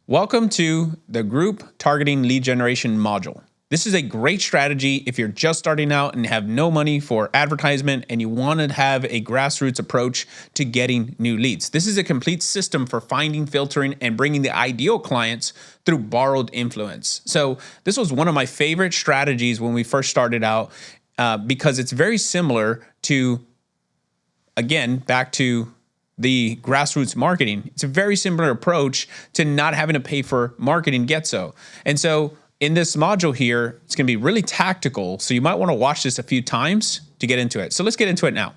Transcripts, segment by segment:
Welcome to the group targeting lead generation module. This is a great strategy if you're just starting out and have no money for advertisement and you want to have a grassroots approach to getting new leads. This is a complete system for finding, filtering, and bringing the ideal clients through borrowed influence. So this was one of my favorite strategies when we first started out because it's very similar to, again, back to the grassroots marketing. It's a very similar approach to not having to pay for marketing get so. And so in this module here, it's going to be really tactical. So you might want to watch this a few times to get into it. So let's get into it now.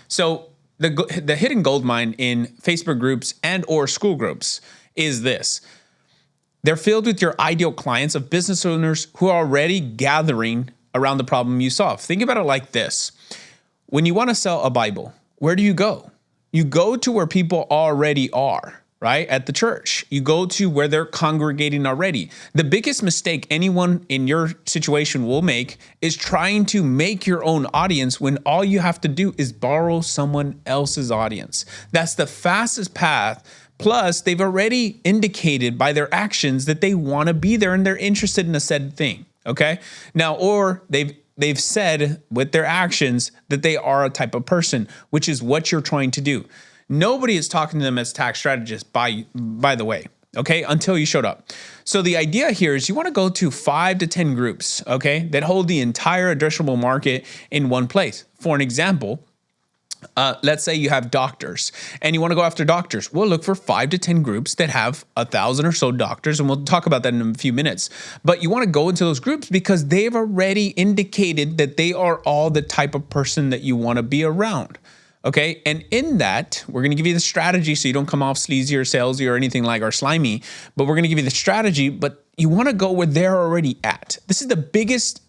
So the hidden gold mine in Facebook groups and or school groups is this. They're filled with your ideal clients of business owners who are already gathering around the problem you solve. Think about it like this. When you want to sell a Bible, where do you go? You go to where people already are, right? At the church. You go to where they're congregating already. The biggest mistake anyone in your situation will make is trying to make your own audience when all you have to do is borrow someone else's audience. That's the fastest path. Plus, they've already indicated by their actions that they want to be there and they're interested in a said thing, okay? Now, or they've said with their actions that they are a type of person, which is what you're trying to do. Nobody is talking to them as tax strategists, by the way, okay, until you showed up. So the idea here is you want to go to 5 to 10 groups, okay, that hold the entire addressable market in one place. For an example, let's say you have doctors and you want to go after doctors. We'll look for 5 to 10 groups that have 1,000 or so doctors, and we'll talk about that in a few minutes. But you want to go into those groups because they've already indicated that they are all the type of person that you want to be around. Okay. And in that, we're going to give you the strategy so you don't come off sleazy or salesy or anything like or slimy, but we're going to give you the strategy, but you want to go where they're already at. This is the biggest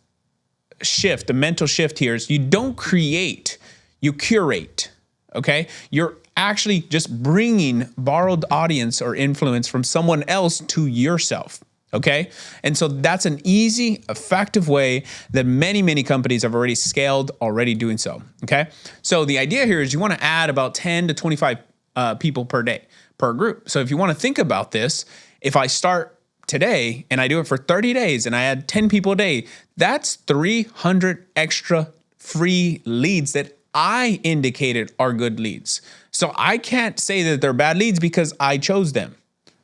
shift, the mental shift here is you don't create, you curate, okay? You're actually just bringing borrowed audience or influence from someone else to yourself, okay? And so that's an easy, effective way that many, many companies have already scaled, already doing so, okay? So the idea here is you want to add about 10 to 25 people per day, per group. So if you want to think about this, if I start today and I do it for 30 days and I add 10 people a day, that's 300 extra free leads that I indicated are good leads. So I can't say that they're bad leads because I chose them.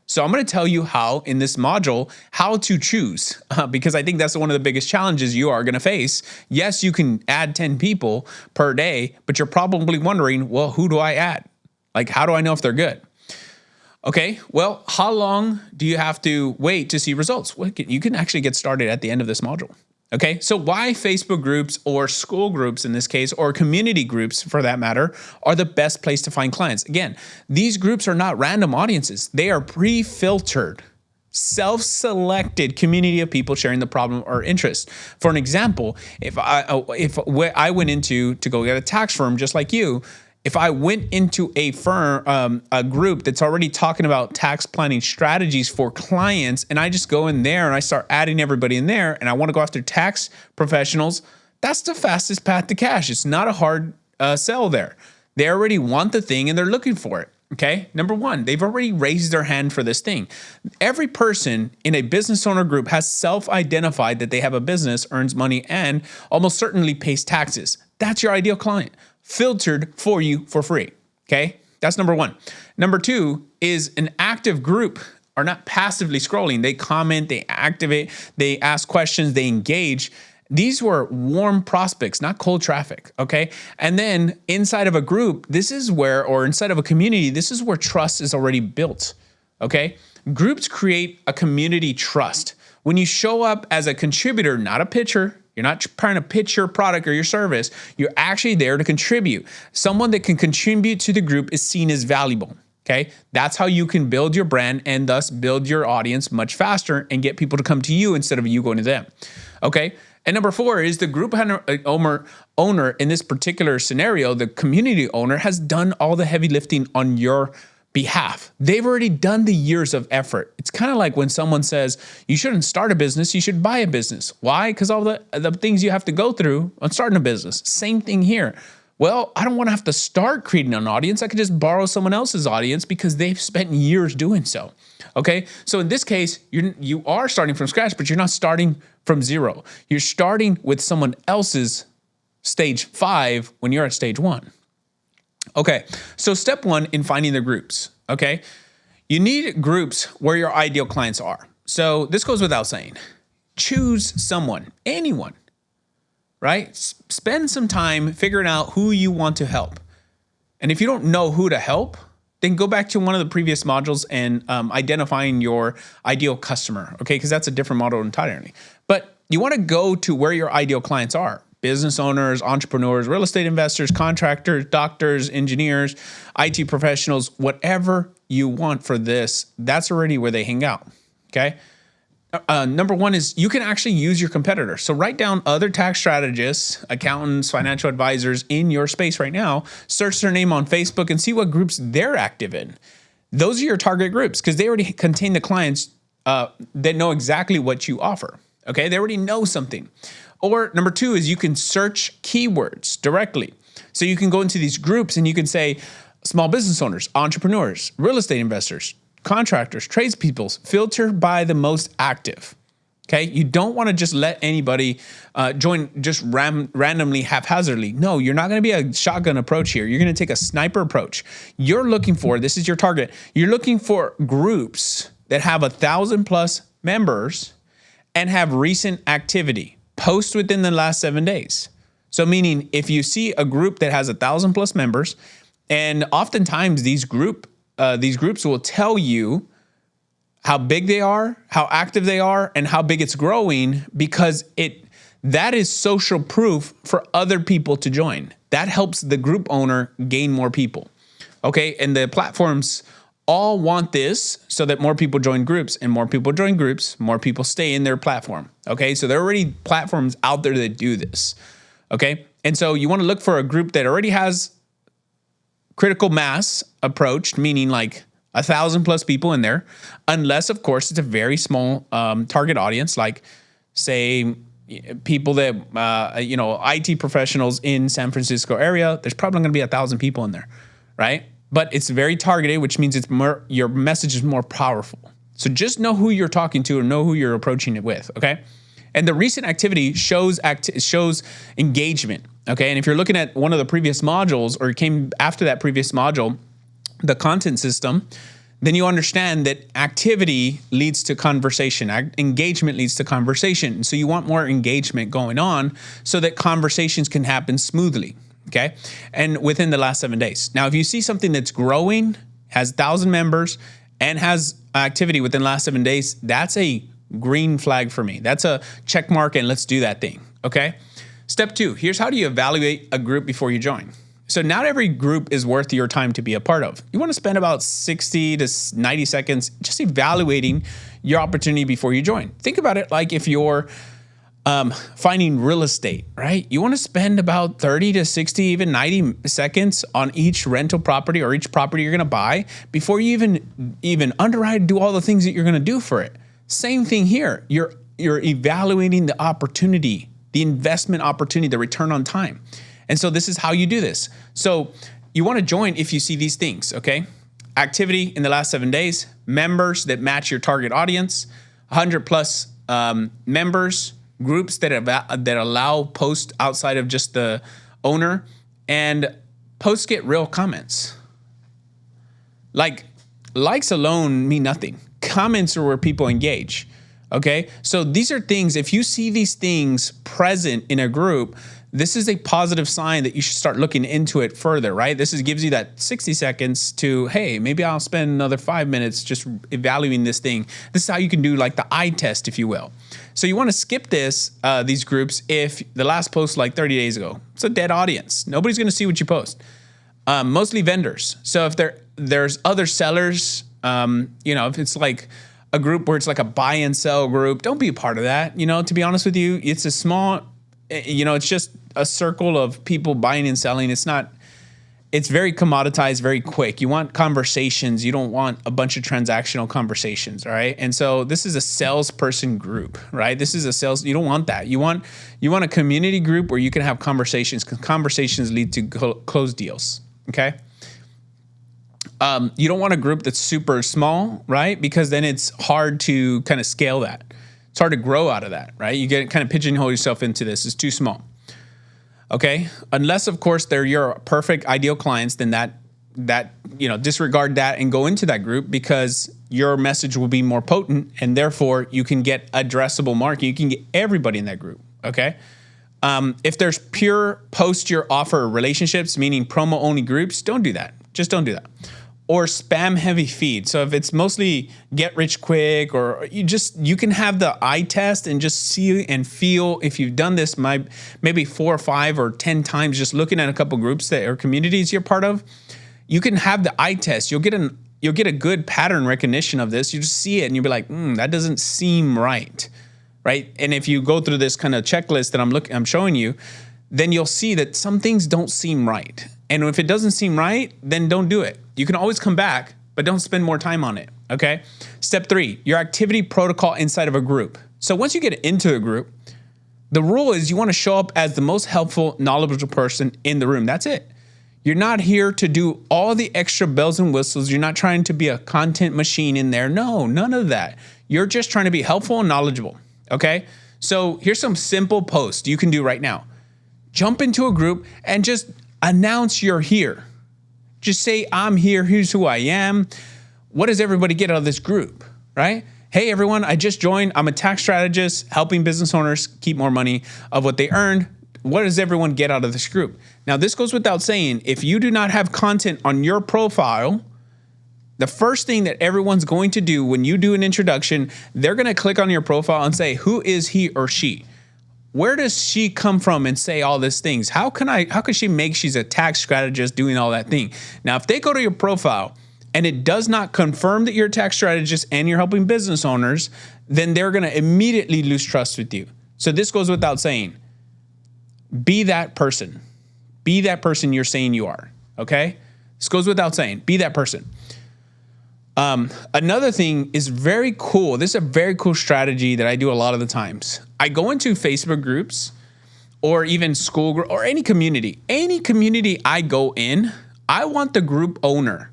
So I'm going to tell you how in this module, how to choose, because I think that's one of the biggest challenges you are going to face. Yes, you can add 10 people per day, but you're probably wondering, well, who do I add? Like, how do I know if they're good? Okay, well, how long do you have to wait to see results? Well, you can actually get started at the end of this module. Okay, so why Facebook groups or school groups in this case, or community groups for that matter, are the best place to find clients? Again, these groups are not random audiences. They are pre-filtered, self-selected community of people sharing the problem or interest. For an example, if I went into to go get a tax firm just like you, if I went into a firm, a group that's already talking about tax planning strategies for clients, and I just go in there and I start adding everybody in there and I want to go after tax professionals, that's the fastest path to cash. It's not a hard sell there. They already want the thing and they're looking for it. Okay. Number one, they've already raised their hand for this thing. Every person in a business owner group has self-identified that they have a business, earns money, and almost certainly pays taxes. That's your ideal client. Filtered for you for free, okay? That's number one. Number two is an active group are not passively scrolling. They comment, they activate, they ask questions, they engage. These were warm prospects, not cold traffic, okay? And then inside of a group, this is where, or inside of a community, this is where trust is already built, okay? Groups create a community trust. When you show up as a contributor, not a pitcher, you're not trying to pitch your product or your service. You're actually there to contribute. Someone that can contribute to the group is seen as valuable, okay? That's how you can build your brand and thus build your audience much faster and get people to come to you instead of you going to them, okay? And number four is the group owner in this particular scenario, the community owner has done all the heavy lifting on your behalf. They've already done the years of effort. It's kind of like when someone says, you shouldn't start a business, you should buy a business. Why? Because all the things you have to go through on starting a business. Same thing here. Well, I don't want to have to start creating an audience. I could just borrow someone else's audience because they've spent years doing so. Okay. So in this case, you are starting from scratch, but you're not starting from zero. You're starting with someone else's stage 5 when you're at stage 1. Okay. So step 1 in finding the groups. Okay. You need groups where your ideal clients are. So this goes without saying. Choose someone, anyone, right? Spend some time figuring out who you want to help. And if you don't know who to help, then go back to one of the previous modules and identifying your ideal customer, okay? Because that's a different model entirely. But you want to go to where your ideal clients are. Business owners, entrepreneurs, real estate investors, contractors, doctors, engineers, IT professionals, whatever you want for this, that's already where they hang out, okay? Number 1 is you can actually use your competitors. So write down other tax strategists, accountants, financial advisors in your space right now. Search their name on Facebook and see what groups they're active in. Those are your target groups because they already contain the clients that know exactly what you offer. Okay, they already know something. Or number 2 is you can search keywords directly. So you can go into these groups and you can say small business owners, entrepreneurs, real estate investors, contractors, tradespeople, filter by the most active. Okay. You don't want to just let anybody join just randomly, haphazardly. No, you're not going to be a shotgun approach here. You're going to take a sniper approach. You're looking for, this is your target. You're looking for groups that have 1,000+ members and have recent activity, post within the last 7 days. So meaning if you see a group that has 1,000+ members, and oftentimes these groups will tell you how big they are, how active they are, and how big it's growing because that is social proof for other people to join. That helps the group owner gain more people. Okay, and the platforms all want this so that more people join groups, and more people join groups, more people stay in their platform. Okay, so there are already platforms out there that do this. Okay, and so you want to look for a group that already has critical mass approach, meaning like 1,000+ people in there, unless of course it's a very small target audience, like say people that, IT professionals in San Francisco area, there's probably going to be 1,000 people in there, right? But it's very targeted, which means it's more, your message is more powerful. So just know who you're talking to and know who you're approaching it with, okay? And the recent activity shows engagement, okay? And if you're looking at one of the previous modules or came after that previous module, the content system, then you understand that activity leads to conversation. Engagement leads to conversation. So you want more engagement going on so that conversations can happen smoothly, okay? And within the last 7 days. Now, if you see something that's growing, has 1,000 members, and has activity within the last 7 days, that's a green flag for me. That's a check mark and let's do that thing, okay? Step 2, here's how do you evaluate a group before you join. So not every group is worth your time to be a part of. You want to spend about 60 to 90 seconds just evaluating your opportunity before you join. Think about it like if you're finding real estate, right? You want to spend about 30 to 60, even 90 seconds on each rental property or each property you're going to buy before you even underwrite, do all the things that you're going to do for it. Same thing here. You're evaluating the opportunity, the investment opportunity, the return on time. And so this is how you do this. So you want to join if you see these things, okay? Activity in the last 7 days, members that match your target audience, 100+ members, groups that allow posts outside of just the owner, and posts get real comments. Like likes alone mean nothing. Comments are where people engage. Okay. So these are things, if you see these things present in a group, this is a positive sign that you should start looking into it further, right? This gives you that 60 seconds to, hey, maybe I'll spend another 5 minutes just evaluating this thing. This is how you can do like the eye test, if you will. So you want to skip these groups if the last post like 30 days ago, it's a dead audience. Nobody's going to see what you post. Mostly vendors. So if there's other sellers, if it's like a group where it's like a buy and sell group, don't be a part of that. To be honest with you, it's a small, it's just a circle of people buying and selling. It's not it's very commoditized, very quick. You want conversations. You don't want a bunch of transactional conversations, all right? And so this is a salesperson group, right? This is a sales. You don't want that. You want a community group where you can have conversations, because conversations lead to close deals, okay? You don't want a group that's super small, right? Because then it's hard to kind of scale that. It's hard to grow out of that, right? You get kind of pigeonhole yourself into this. It's too small. Okay, unless of course they're your perfect ideal clients, then that disregard that and go into that group, because your message will be more potent and therefore you can get addressable market. You can get everybody in that group. Okay, if there's pure post your offer relationships, meaning promo only groups, don't do that. Just don't do that. Or spam heavy feed. So if it's mostly get rich quick, or you can have the eye test and just see and feel if you've done this maybe 4 or 5 or 10 times, just looking at a couple groups that or communities you're part of, you can have the eye test. You'll get a good pattern recognition of this. You just see it and you'll be like, that doesn't seem right. Right? And if you go through this kind of checklist that I'm showing you, then you'll see that some things don't seem right. And if it doesn't seem right, then don't do it. You can always come back, but don't spend more time on it, okay? Step 3, your activity protocol inside of a group. So once you get into a group, the rule is you want to show up as the most helpful, knowledgeable person in the room. That's it. You're not here to do all the extra bells and whistles. You're not trying to be a content machine in there. No, none of that. You're just trying to be helpful and knowledgeable, okay? So here's some simple posts you can do right now. Jump into a group and just announce you're here. Just say, I'm here. Here's who I am. What does everybody get out of this group, right? Hey, everyone, I just joined. I'm a tax strategist helping business owners keep more money of what they earned. What does everyone get out of this group? Now, this goes without saying. If you do not have content on your profile, the first thing that everyone's going to do when you do an introduction, they're going to click on your profile and say, who is he or she? Where does she come from and say all these things? How can she make she's a tax strategist doing all that thing? Now, if they go to your profile and it does not confirm that you're a tax strategist and you're helping business owners, then they're going to immediately lose trust with you. So this goes without saying. Be that person. Be that person you're saying you are, okay? This goes without saying. Be that person. Another thing is very cool. This is a very cool strategy that I do a lot of the times. I go into Facebook groups or even school group or any community. Any community I go in, I want the group owner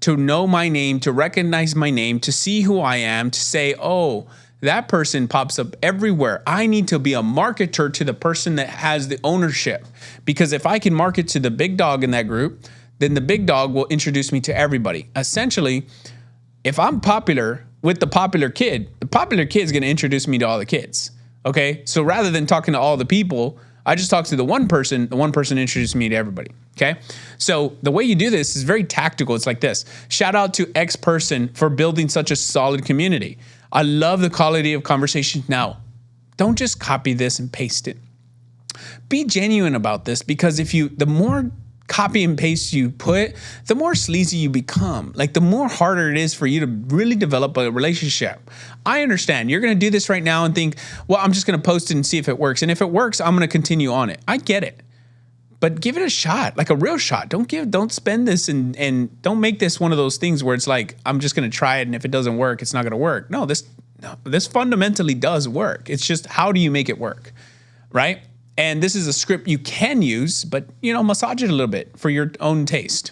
to know my name, to recognize my name, to see who I am, to say, oh, that person pops up everywhere. I need to be a marketer to the person that has the ownership. Because if I can market to the big dog in that group, then the big dog will introduce me to everybody. Essentially, if I'm popular with the popular kid is going to introduce me to all the kids. Okay? So rather than talking to all the people, I just talk to the one person introduced me to everybody. Okay? So the way you do this is very tactical. It's like this. Shout out to X person for building such a solid community. I love the quality of conversation. Now, don't just copy this and paste it. Be genuine about this, because the more copy and paste you put, the more sleazy you become. Like, the more harder it is for you to really develop a relationship. I understand you're going to do this right now and think, well, I'm just going to post it and see if it works. And if it works, I'm going to continue on it. I get it. But give it a shot, like a real shot. Don't spend this and don't make this one of those things where it's like, I'm just going to try it, and if it doesn't work, it's not going to work. No, this fundamentally does work. It's just, how do you make it work, right? And this is a script you can use, but massage it a little bit for your own taste.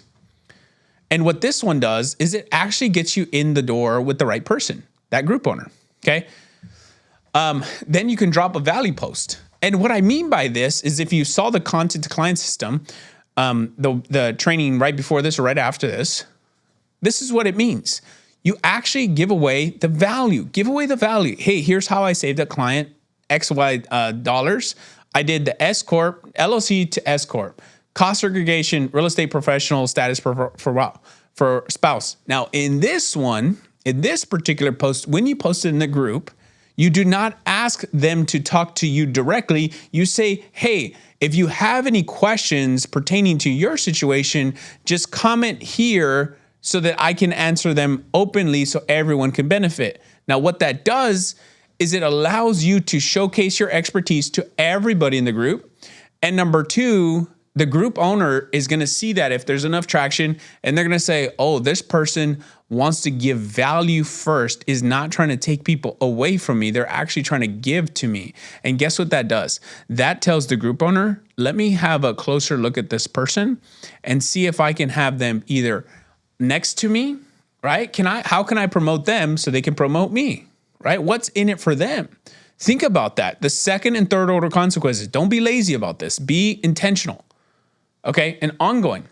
And what this one does is it actually gets you in the door with the right person, that group owner. Okay. Then you can drop a value post. And what I mean by this is, if you saw the content to client system, the training right before this or right after this, this is what it means. You actually give away the value. Give away the value. Hey, here's how I saved a client XY dollars. I did the S Corp, LLC to S Corp, cost segregation, real estate professional status for spouse. Now, in this particular post, when you post it in the group, you do not ask them to talk to you directly. You say, hey, if you have any questions pertaining to your situation, just comment here so that I can answer them openly so everyone can benefit. Now, what that does is it allows you to showcase your expertise to everybody in the group. And number two, the group owner is going to see that if there's enough traction, and they're going to say, oh, this person wants to give value first, is not trying to take people away from me. They're actually trying to give to me. And guess what that does? That tells the group owner, let me have a closer look at this person and see if I can have them either next to me, right? How can I promote them so they can promote me, right? What's in it for them? Think about that. The second and third order consequences. Don't be lazy about this. Be intentional. Okay, and ongoing.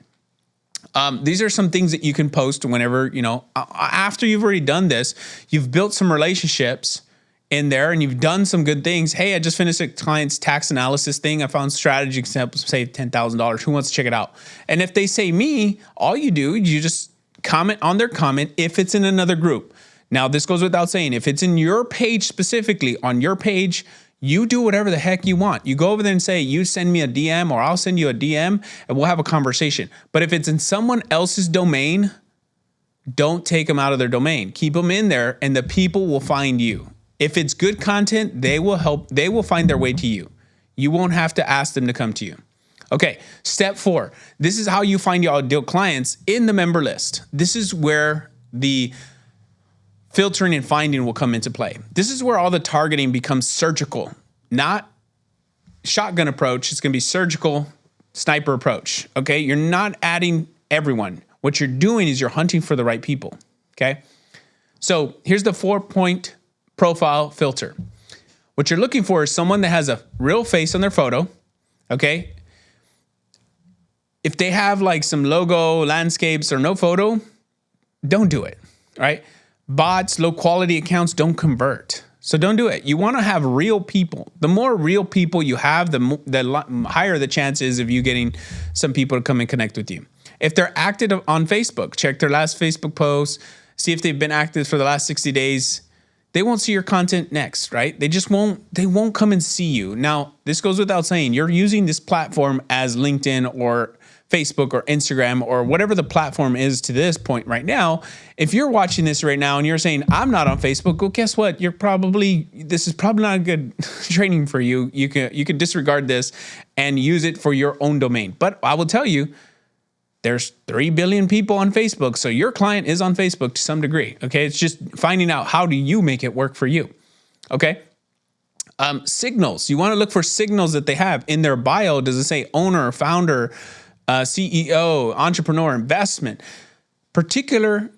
These are some things that you can post whenever, after you've already done this, you've built some relationships in there and you've done some good things. Hey, I just finished a client's tax analysis thing. I found strategy to save $10,000. Who wants to check it out? And if they say me, all you do, you just comment on their comment if it's in another group. Now, this goes without saying. If it's in your page specifically, on your page, you do whatever the heck you want. You go over there and say, you send me a DM or I'll send you a DM and we'll have a conversation. But if it's in someone else's domain, don't take them out of their domain. Keep them in there and the people will find you. If it's good content, they will find their way to you. You won't have to ask them to come to you. Okay, step 4. This is how you find your ideal clients in the member list. This is where the filtering and finding will come into play. This is where all the targeting becomes surgical, not shotgun approach. It's going to be surgical sniper approach. Okay. You're not adding everyone. What you're doing is you're hunting for the right people. Okay. So here's the 4-point profile filter. What you're looking for is someone that has a real face on their photo. Okay. If they have like some logo, landscapes, or no photo, don't do it. Right. Bots, low quality accounts don't convert. So don't do it. You want to have real people. The more real people you have, the higher the chances of you getting some people to come and connect with you. If they're active on Facebook, check their last Facebook post, see if they've been active for the last 60 days. They won't see your content next, right? They won't come and see you. Now, this goes without saying, you're using this platform as LinkedIn or Facebook or Instagram or whatever the platform is to this point right now. If you're watching this right now and you're saying, I'm not on Facebook, well, guess what? This is probably not a good training for you. You can disregard this and use it for your own domain. But I will tell you, there's 3 billion people on Facebook. So your client is on Facebook to some degree. Okay. It's just finding out how do you make it work for you. Okay. Signals. You want to look for signals that they have in their bio. Does it say owner, founder, CEO, entrepreneur, investment, particular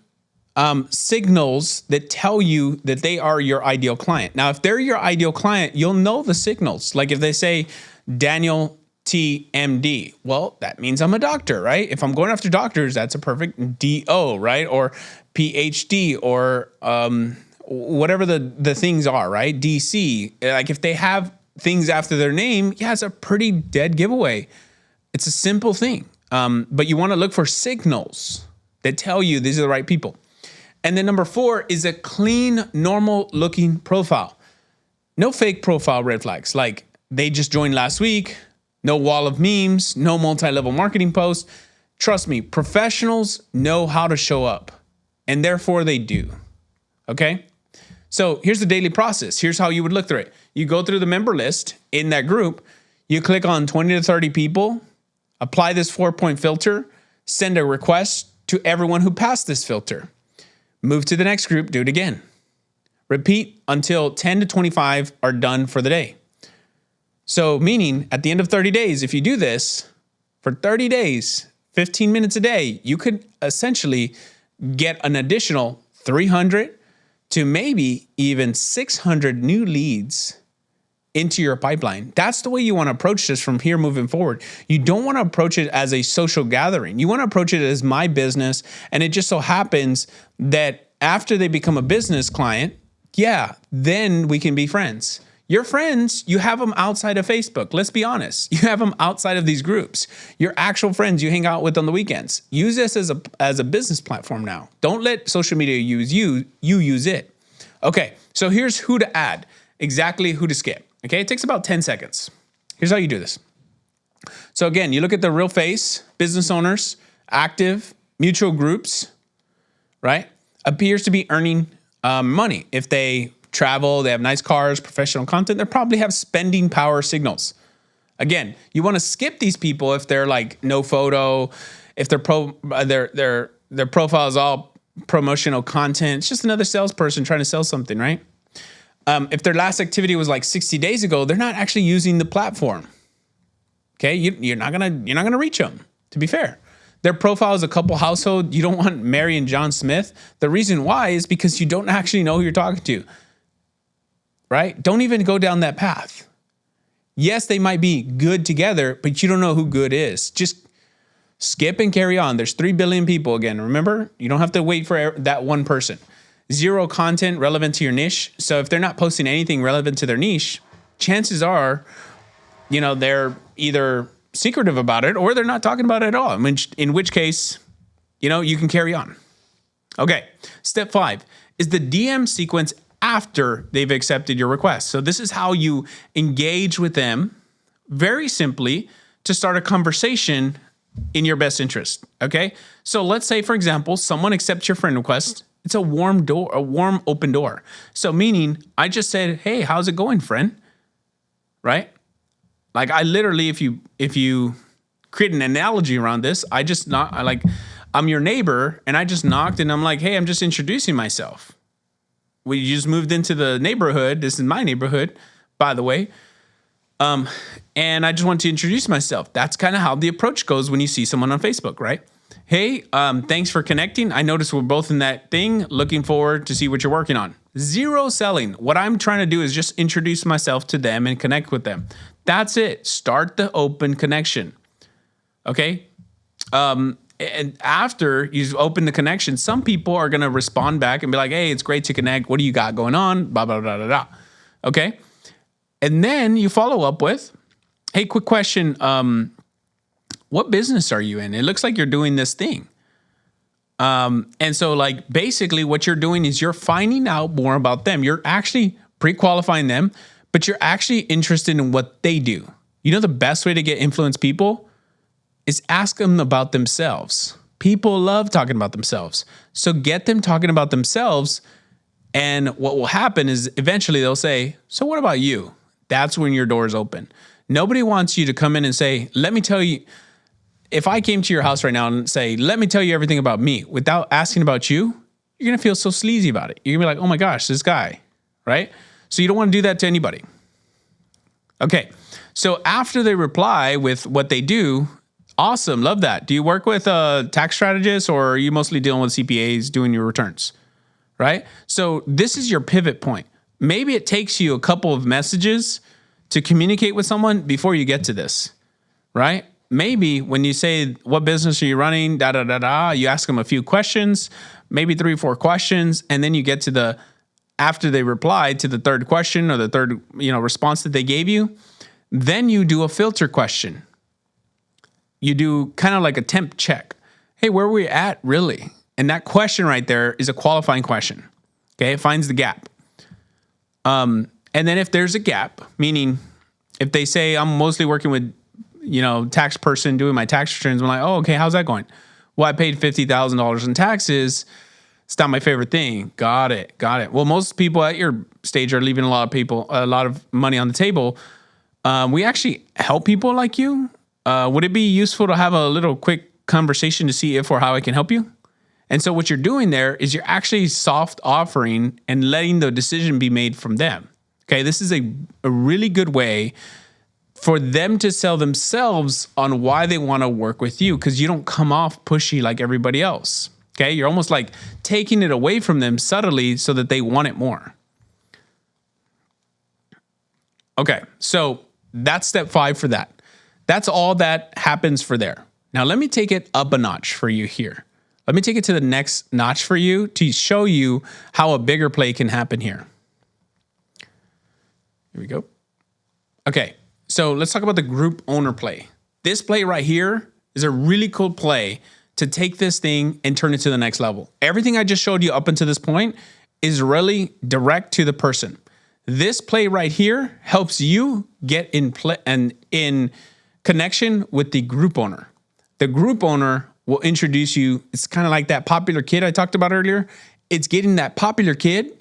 signals that tell you that they are your ideal client. Now, if they're your ideal client, you'll know the signals. Like if they say Daniel T. MD, well, that means I'm a doctor, right? If I'm going after doctors, that's a perfect DO, right? Or PhD or whatever the things are, right? DC. Like if they have things after their name, yeah, it's a pretty dead giveaway. It's a simple thing, but you want to look for signals that tell you these are the right people. And then number 4 is a clean, normal looking profile. No fake profile red flags, like they just joined last week, no wall of memes, no multi-level marketing posts. Trust me, professionals know how to show up, and therefore they do. Okay? So here's the daily process. Here's how you would look through it. You go through the member list in that group, you click on 20 to 30 people, apply this 4-point filter, send a request to everyone who passed this filter. Move to the next group, do it again. Repeat until 10 to 25 are done for the day. So meaning at the end of 30 days, if you do this for 30 days, 15 minutes a day, you could essentially get an additional 300 to maybe even 600 new leads into your pipeline. That's the way you want to approach this from here moving forward. You don't want to approach it as a social gathering. You want to approach it as my business. And it just so happens that after they become a business client, yeah, then we can be friends. Your friends, you have them outside of Facebook. Let's be honest. You have them outside of these groups. Your actual friends you hang out with on the weekends. Use this as a business platform now. Don't let social media use you. You use it. Okay, so here's who to add. Exactly who to skip. Okay, it takes about 10 seconds. Here's how you do this. So again, you look at the real face, business owners, active, mutual groups, right? Appears to be earning money. If they travel, they have nice cars, professional content, they probably have spending power signals. Again, you want to skip these people if they're like no photo, if their profile is all promotional content. It's just another salesperson trying to sell something, right? If their last activity was like 60 days ago, they're not actually using the platform. Okay, you're not gonna reach them. To be fair, their profile is a couple household. You don't want Mary and John Smith. The reason why is because you don't actually know who you're talking to. Right? Don't even go down that path. Yes, they might be good together, but you don't know who good is. Just skip and carry on. There's 3 billion people again. Remember, you don't have to wait for that one person. Zero content relevant to your niche. So if they're not posting anything relevant to their niche, chances are, they're either secretive about it or they're not talking about it at all. In which case, you can carry on. Okay. Step 5 is the DM sequence after they've accepted your request. So this is how you engage with them very simply to start a conversation in your best interest. Okay. So let's say, for example, someone accepts your friend request. It's a warm open door. So meaning I just said, hey, how's it going, friend? Right? Like I literally, if you create an analogy around this, I'm your neighbor and I just knocked and I'm like, hey, I'm just introducing myself. We just moved into the neighborhood. This is my neighborhood, by the way. And I just want to introduce myself. That's kind of how the approach goes when you see someone on Facebook, right? Hey, thanks for connecting. I noticed we're both in that thing. Looking forward to see what you're working on. Zero selling. What I'm trying to do is just introduce myself to them and connect with them. That's it. Start the open connection. Okay? And after you open the connection, some people are going to respond back and be like, hey, it's great to connect. What do you got going on? Blah, blah, blah, blah, blah. Okay? And then you follow up with, hey, quick question. What business are you in? It looks like you're doing this thing. And so like basically what you're doing is you're finding out more about them. You're actually pre-qualifying them, but you're actually interested in what they do. The best way to get influence people is ask them about themselves. People love talking about themselves. So get them talking about themselves. And what will happen is eventually they'll say, so what about you? That's when your doors open. Nobody wants you to come in and say, let me tell you. If I came to your house right now and say, let me tell you everything about me without asking about you, you're going to feel so sleazy about it. You're going to be like, oh my gosh, this guy, right? So you don't want to do that to anybody. Okay. So after they reply with what they do, awesome. Love that. Do you work with tax strategists or are you mostly dealing with CPAs doing your returns? Right? So this is your pivot point. Maybe it takes you a couple of messages to communicate with someone before you get to this, right? Maybe when you say, what business are you running? You ask them a few questions, maybe 3 or 4 questions. And then you get to after they reply to the third question or the third, response that they gave you, then you do a filter question. You do kind of like a temp check. Hey, where are we at really? And that question right there is a qualifying question. Okay. It finds the gap. And then if there's a gap, meaning if they say I'm mostly working with, tax person doing my tax returns, I'm like, oh, okay, how's that going? Well, I paid $50,000 in taxes. It's not my favorite thing. Got it. Well, most people at your stage are leaving a lot of money on the table. We actually help people like you. Would it be useful to have a little quick conversation to see if or how I can help you? And so what you're doing there is you're actually soft offering and letting the decision be made from them. Okay, this is a really good way for them to sell themselves on why they want to work with you because you don't come off pushy like everybody else. Okay, you're almost like taking it away from them subtly so that they want it more. Okay, so that's step 5 for that. That's all that happens for there. Now let me take it up a notch for you here. Let me take it to the next notch for you to show you how a bigger play can happen here. Here we go. Okay, so let's talk about the group owner play. This play right here is a really cool play to take this thing and turn it to the next level. Everything I just showed you up until this point is really direct to the person. This play right here helps you get in play and in connection with the group owner. The group owner will introduce you. It's kind of like that popular kid I talked about earlier. It's getting that popular kid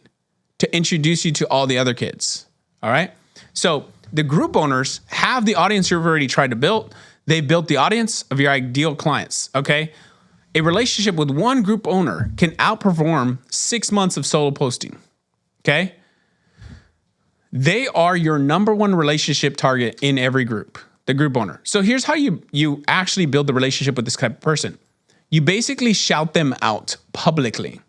to introduce you to all the other kids. All right. So The group owners have the audience you've already tried to build. They built the audience of your ideal clients, okay? A relationship with one group owner can outperform 6 months of solo posting, okay? They are your number one relationship target in every group, the group owner. So here's how you actually build the relationship with this type of person. You basically shout them out publicly.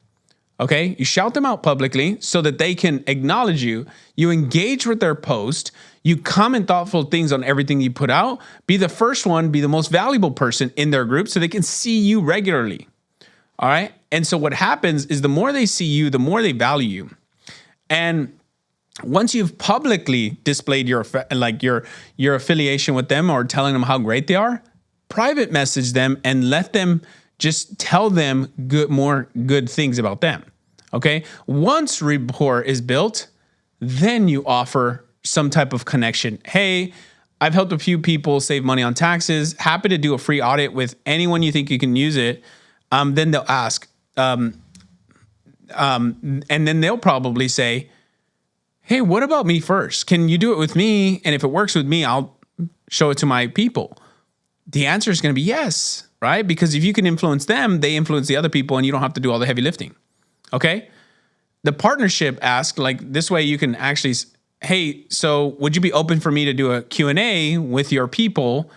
Okay, you shout them out publicly so that they can acknowledge you. You engage with their post. You comment thoughtful things on everything you put out. Be the first one, be the most valuable person in their group so they can see you regularly. All right. And so what happens is the more they see you, the more they value you. And once you've publicly displayed your affiliation with them or telling them how great they are, private message them and let them just tell them more good things about them. Okay. Once rapport is built, then you offer some type of connection. Hey, I've helped a few people save money on taxes. Happy to do a free audit with anyone you think you can use it. Then they'll ask, and then they'll probably say, hey, what about me first? Can you do it with me? And if it works with me, I'll show it to my people. The answer is going to be yes. Right? Because if you can influence them, they influence the other people and you don't have to do all the heavy lifting. Okay? The partnership ask, like this way you can actually, hey, so would you be open for me to do a Q&A with your people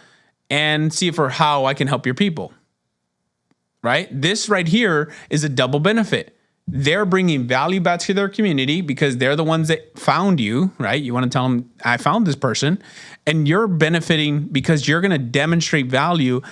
and see for how I can help your people? Right? This right here is a double benefit. They're bringing value back to their community because they're the ones that found you, right? You want to tell them, I found this person. And you're benefiting because you're going to demonstrate value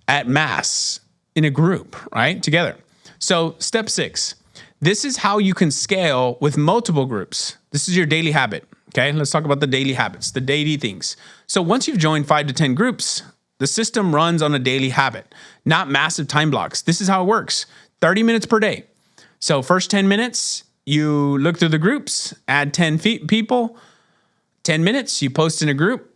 at mass in a group, right? Together. So step 6, this is how you can scale with multiple groups. This is your daily habit. Okay. Let's talk about the daily habits, the daily things. So once you've joined 5 to 10 groups, the system runs on a daily habit, not massive time blocks. This is how it works. 30 minutes per day. So first 10 minutes, you look through the groups, add 10 people, 10 minutes, you post in a group,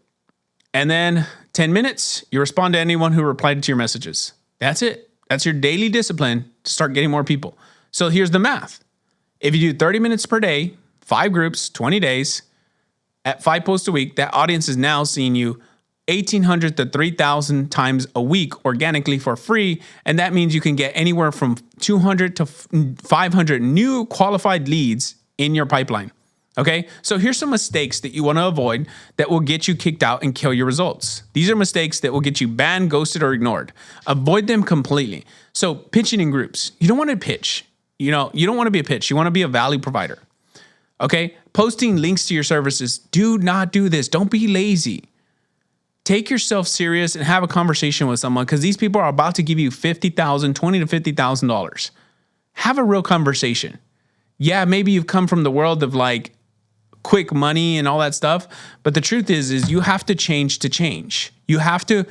and then 10 minutes, you respond to anyone who replied to your messages. That's it. That's your daily discipline to start getting more people. So here's the math. If you do 30 minutes per day, 5 groups, 20 days, at 5 posts a week, that audience is now seeing you 1,800 to 3,000 times a week organically for free. And that means you can get anywhere from 200 to 500 new qualified leads in your pipeline. Okay, so here's some mistakes that you want to avoid that will get you kicked out and kill your results. These are mistakes that will get you banned, ghosted, or ignored. Avoid them completely. So pitching in groups. You don't want to pitch. You don't want to be a pitch. You want to be a value provider. Okay, posting links to your services. Do not do this. Don't be lazy. Take yourself serious and have a conversation with someone because these people are about to give you $50,000, $20,000 to $50,000. Have a real conversation. Yeah, maybe you've come from the world of like quick money and all that stuff, but the truth is you have to change to change. You have to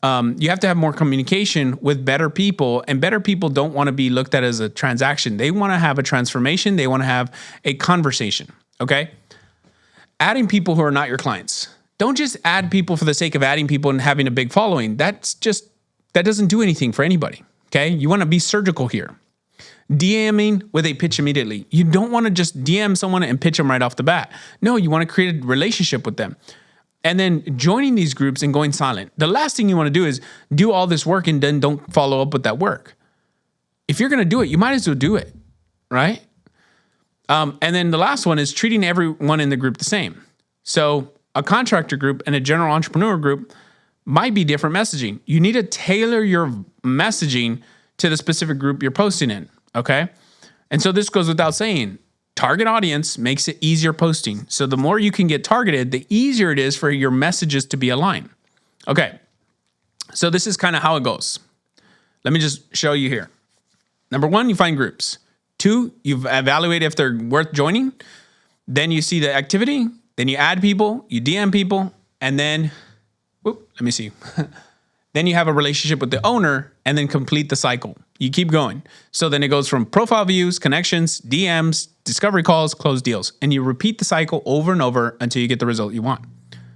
have more communication with better people, and better people don't want to be looked at as a transaction. They want to have a transformation. They want to have a conversation. Okay, adding people who are not your clients. Don't just add people for the sake of adding people and having a big following. That doesn't do anything for anybody. Okay. You want to be surgical here. DMing with a pitch immediately. You don't want to just DM someone and pitch them right off the bat. No, you want to create a relationship with them. And then joining these groups and going silent. The last thing you want to do is do all this work and then don't follow up with that work. If you're going to do it, you might as well do it. Right. And then the last one is treating everyone in the group the same. So a contractor group and a general entrepreneur group might be different messaging. You need to tailor your messaging to the specific group you're posting in, okay? And so this goes without saying, target audience makes it easier posting. So the more you can get targeted, the easier it is for your messages to be aligned. Okay, so this is kind of how it goes. Let me just show you here. Number 1, you find groups. 2, you evaluate if they're worth joining. Then you see the activity. Then you add people, you DM people, and then, let me see. Then you have a relationship with the owner and then complete the cycle. You keep going. So then it goes from profile views, connections, DMs, discovery calls, closed deals. And you repeat the cycle over and over until you get the result you want.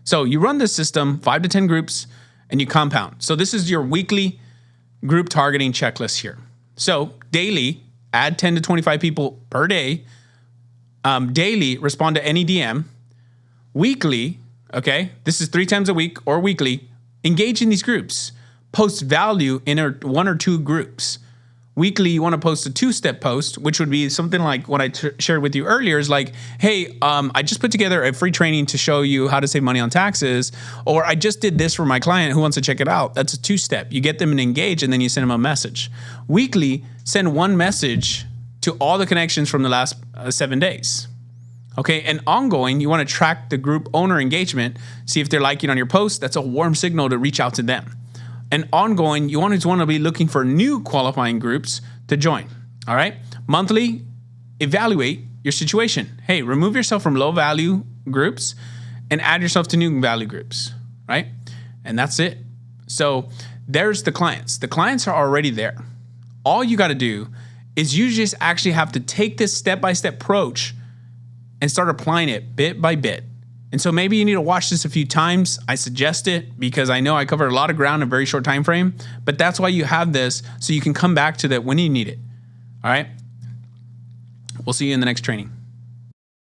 So you run this system, 5 to 10 groups, and you compound. So this is your weekly group targeting checklist here. So daily, add 10 to 25 people per day. Daily, respond to any DM. Weekly, okay, this is 3 times a week or weekly, engage in these groups. Post value in one or two groups. Weekly, you want to post a 2-step post, which would be something like what I shared with you earlier is like, hey, I just put together a free training to show you how to save money on taxes, or I just did this for my client who wants to check it out. That's a 2-step. You get them to engage and then you send them a message. Weekly, send one message to all the connections from the last 7 days. Okay, and ongoing, you want to track the group owner engagement, see if they're liking on your post. That's a warm signal to reach out to them. And ongoing, you always want to be looking for new qualifying groups to join. All right. Monthly, evaluate your situation. Hey, remove yourself from low value groups and add yourself to new value groups. Right. And that's it. So there's the clients. The clients are already there. All you got to do is you just actually have to take this step-by-step approach and start applying it bit by bit. And so maybe you need to watch this a few times. I suggest it because I know I covered a lot of ground in a very short time frame, but that's why you have this so you can come back to that when you need it. All right. We'll see you in the next training.